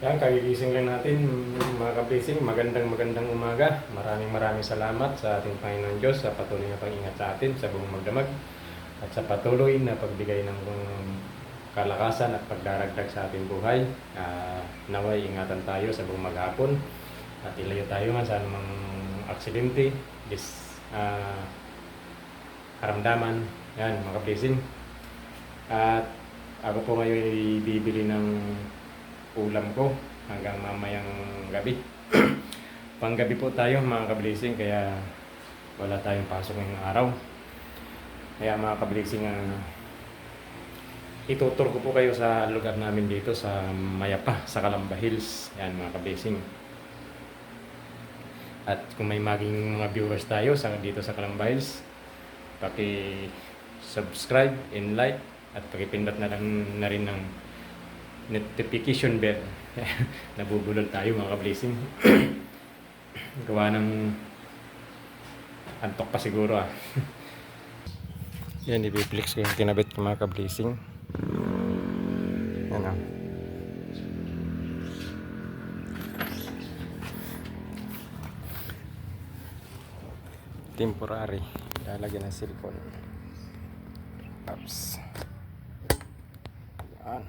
Yan, kagigising lang natin mga ka-blessing. Magandang umaga. Maraming salamat sa ating Panginoon Diyos sa patuloy na pag-ingat sa atin sa buong magdamag at sa patuloy na pagbigay ng kalakasan at pagdaragdag sa ating buhay. Naway ingatan tayo sa buong maghapon at ilayo tayo nga sa anumang aksidente, karamdaman. Yan mga ka-blessing. At ako po ngayon bibili ng ulam ko hanggang mamayang gabi. Panggabi po tayo mga ka-blessing, kaya wala tayong pasok ngayong araw. Kaya mga ka-blessing, itutur ko po kayo sa lugar namin dito sa Mayapa, sa Calamba Hills. Yan mga ka-blessing. At kung may maging mga viewers tayo dito sa Calamba Hills, paki-subscribe and like at pakipindot na rin ng notification bell. Nabubulol tayo mga ka-blessing. Gawa ng antok pa siguro Yan, i-flex ko yung kinabit ko mga ka-blessing. Yan temporary. Lalagyan ng silicone. Oops. Yan.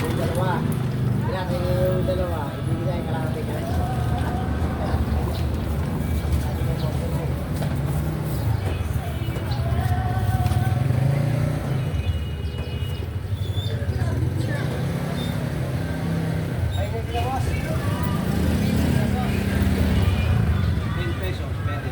Yung dalawa. Pinatay yung dalawa. Ibibigay ka lang natin. Ay, may pinawas. 10 pesos. Pwede.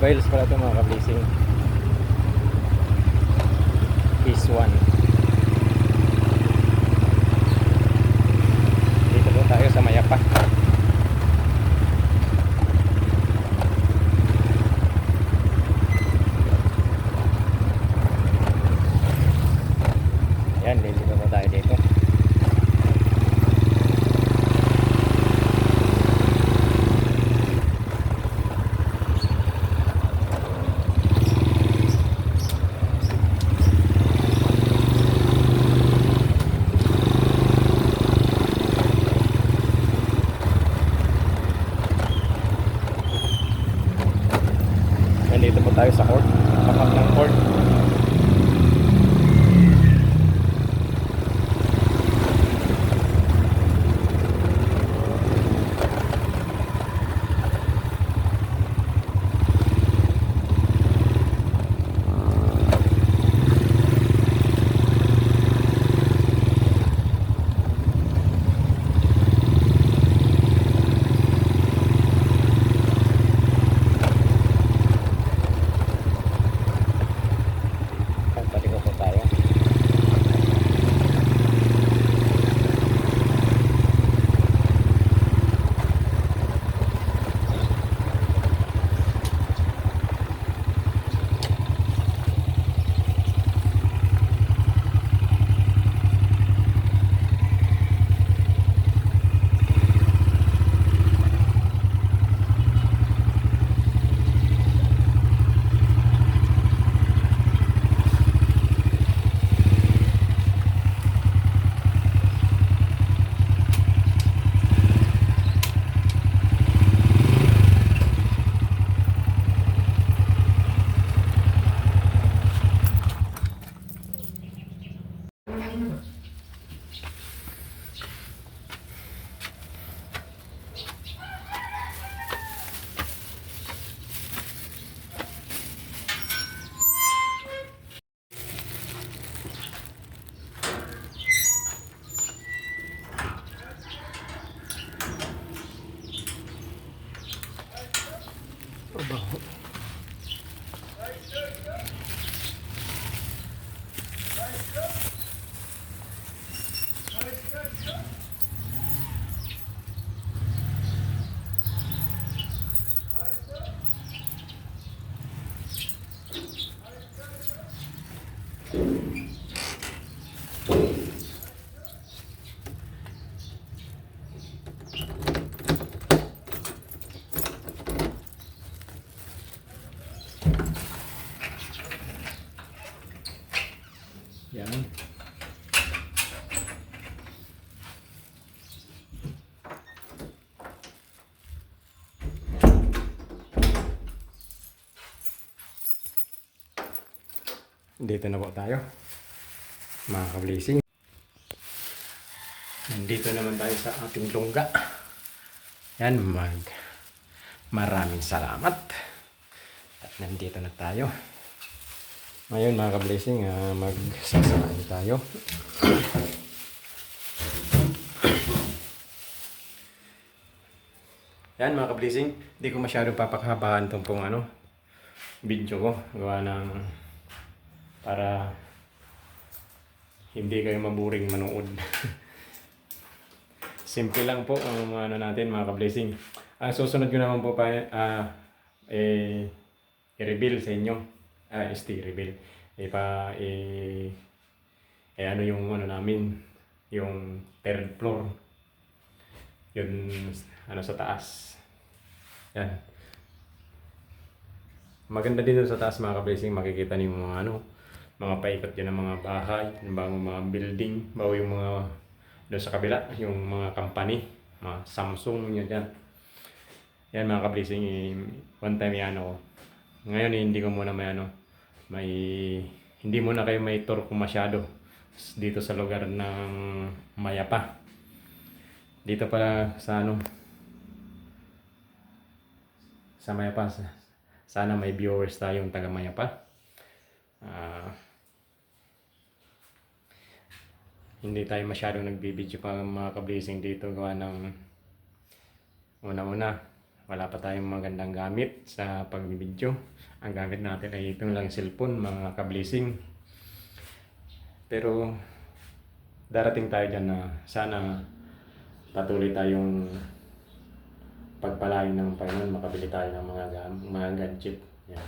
Limba Hills pala ito mga ka-blessing. Phase 1. Dito po tayo sa Mayapa. Yan, dito po tayo dito. Nandito po tayo sa court. Tapat ng court. Paliko po tayo. Yan. Dito na po tayo, mga ka-blessing. Nandito naman tayo sa ating lungga. Yan, maraming salamat. At nandito na tayo. Ngayon mga ka-blessing, magsasakay tayo. Yan mga ka-blessing, hindi ko masyadong papakahabaan itong pong video ko. Gawa ng para hindi kayo maburing manood. Simple lang po ang natin mga ka-blessing. Susunod ko naman po pa i-reveal sa inyo. Reveal. Yung namin, yung third floor. Yun sa taas. Yan. Maganda dito sa taas mga ka-blessing, makikita niyo yung mga paikot dyan ng mga bahay, mga building, bago yung mga doon sa kabila, yung mga company, mga Samsung yun dyan. Yan mga ka-blessing, one time ngayon hindi ko muna hindi muna kayo may tour ko masyado dito sa lugar ng Mayapa. Dito pala sa sa Mayapa, sana may viewers tayong taga Mayapa. Hindi tayo masyadong nagbibideo pa mga ka-blessing dito gawa ng una-una wala pa tayong magandang gamit sa pagbibideo. Ang gamit natin ay itong lang cellphone, mga ka-blessing. Pero darating tayo dyan na sana patuloy tayong pagpalain ng Panginoon, makabili tayo ng mga gadget. Yan.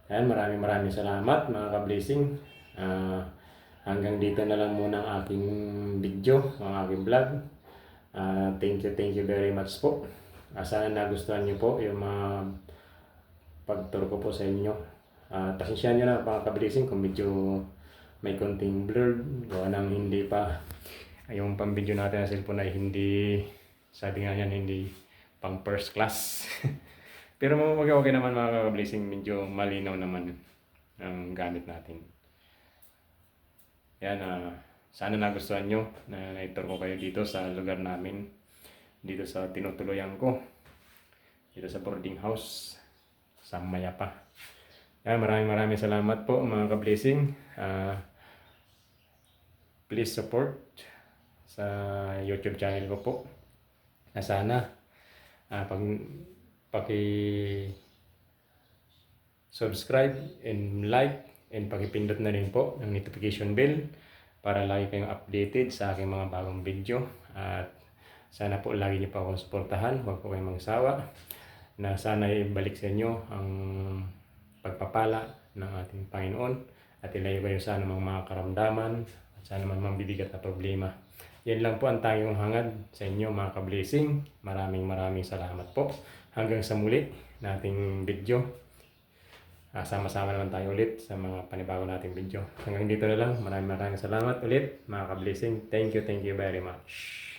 Ayan, maraming salamat mga ka-blessing. Hanggang dito na lang muna ang aking video, ang aking vlog. Thank you very much po. Sana nagustuhan niyo po yung mga pagturo ko po sa inyo. Pasensyahan nyo na mga ka-blessing kung medyo may konting blurred. Gawa ng hindi pa yung pang-video natin sa cellphone ay hindi, sabi nga yan, hindi pang first class. Pero okay naman mga ka-blessing, medyo malinaw naman ang gamit natin. Yan, sana nagustuhan nyo na naituro ko kayo dito sa lugar namin, dito sa tinutuluyan ko, dito sa boarding house sa Mayapa. Yan, maraming salamat po mga ka-blessing. Please support sa YouTube channel ko po. Sana paki-subscribe and like and pakipindot na rin po ng notification bell para lagi kayong updated sa aking mga bagong video. At sana po lagi niyo pa akong suportahan, huwag po kayong magsawa, na sana ibalik sa inyo ang pagpapala ng ating Panginoon at ilayo kayo sa anumang mga karamdaman at sa anumang mabibigat na problema. Yan lang po ang tanging hangad sa inyo mga ka-blessing. Maraming salamat po. Hanggang sa muli nating video. Sama-sama naman tayo ulit sa mga panibago nating video. Hanggang dito na lang. Maraming salamat ulit mga ka-blessing. Thank you very much.